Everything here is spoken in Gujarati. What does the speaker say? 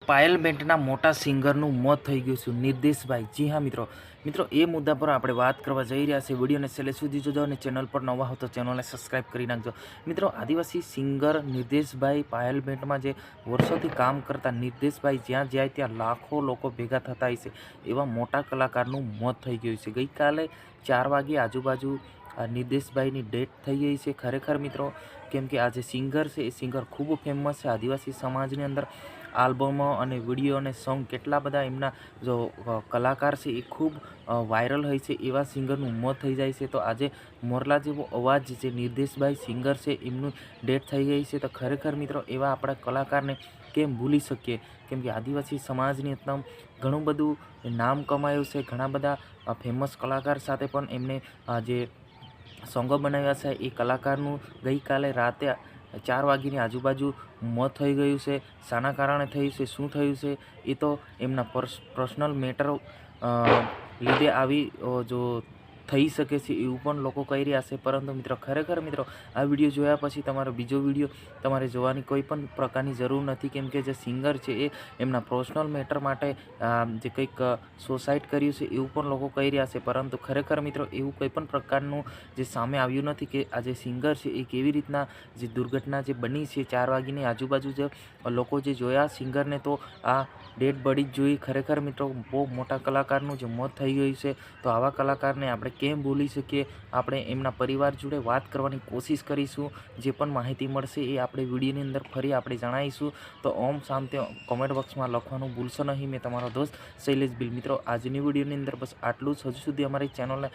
પાયલ બેન્ડના મોટા સિંગરનું મોત થઈ ગયું છે નિર્દેશભાઈ। જી હા મિત્રો એ મુદ્દા પર આપણે વાત કરવા જઈ રહ્યા છે। વિડીયોને છેલ્લે સુધી જોજો અને ચેનલ પર નવા હો તો ચેનલને સબસ્ક્રાઈબ કરી નાખજો। મિત્રો આદિવાસી સિંગર નિર્દેશભાઈ પાયલ બેન્ડમાં જે વર્ષોથી કામ કરતા નિર્દેશભાઈ જ્યાં જાય ત્યાં લાખો લોકો ભેગા થતા હોય છે એવા મોટા કલાકારનું મોત થઈ ગયું છે। ગઈકાલે 4 વાગે આજુબાજુ નિર્દેશભાઈની ડેથ થઈ ગઈ છે। ખરેખર મિત્રો કેમ કે આ જે સિંગર છે એ સિંગર ખૂબ ફેમસ છે આદિવાસી સમાજની અંદર। આલ્બમો અને વિડીયો અને સોંગ કેટલા બધા એમના જો કલાકાર છે એ ખૂબ વાયરલ હોય છે એવા સિંગરનું મોત થઈ જાય છે। તો આજે મોરલા જેવો અવાજ જે નિર્દેશભાઈ સિંગર છે એમનું ડેથ થઈ ગઈ છે। તો ખરેખર મિત્રો એવા આપણા કલાકારને કેમ ભૂલી શકીએ, કેમ કે આદિવાસી સમાજની એકદમ ઘણું બધું નામ કમાયું છે। ઘણા બધા ફેમસ કલાકાર સાથે પણ એમને જે સોંગો બનાવ્યા છે એ કલાકારનું ગઈકાલે રાતે 4 વાગ્યાની આજુબાજુ મોત થઈ ગયું છે। શાના કારણે થયું છે, શું થયું છે એ તો એમના પર્સનલ મેટર લીધે આવી જો થઈ શકે છે એવું પણ લોકો કહી રહ્યા છે। પરંતુ મિત્રો ખરેખર મિત્રો આ વિડીયો જોયા પછી તમારો બીજો વિડીયો તમારે જોવાની કોઈ પણ પ્રકારની જરૂર નથી, કેમ કે જે સિંગર છે એ એમના પર્સનલ મેટર માટે જે કંઈક સુસાઇડ કર્યું છે એવું પણ લોકો કહી રહ્યા છે। પરંતુ ખરેખર મિત્રો એવું કોઈ પણ પ્રકારનું જે સામે આવ્યું નથી કે આ જે સિંગર છે એ કેવી રીતના જે દુર્ઘટના જે બની છે 4 વાગ્યાની આજુબાજુ જે લોકો જે જોયા સિંગરને તો આ ડેડ બોડી જ જોઈ। ખરેખર મિત્રો બહુ મોટા કલાકારનું જે મોત થઈ ગયું છે તો આવા કલાકારને આપણે કેમ ભૂલી શકીએ। આપણે એમના પરિવાર જોડે વાત કરવાની કોશિશ કરીશું। જે પણ માહિતી મળશે એ આપણે વિડીયોની અંદર ફરી આપણે જણાવીશું। તો ઓમ શાંતિ કોમેન્ટ બોક્સમાં લખવાનું ભૂલશો નહીં। મેં તમારો દોસ્ત શૈલેષ ભીલ। મિત્રો આજની વિડીયોની અંદર બસ આટલું જ। હજુ સુધી અમારી ચેનલને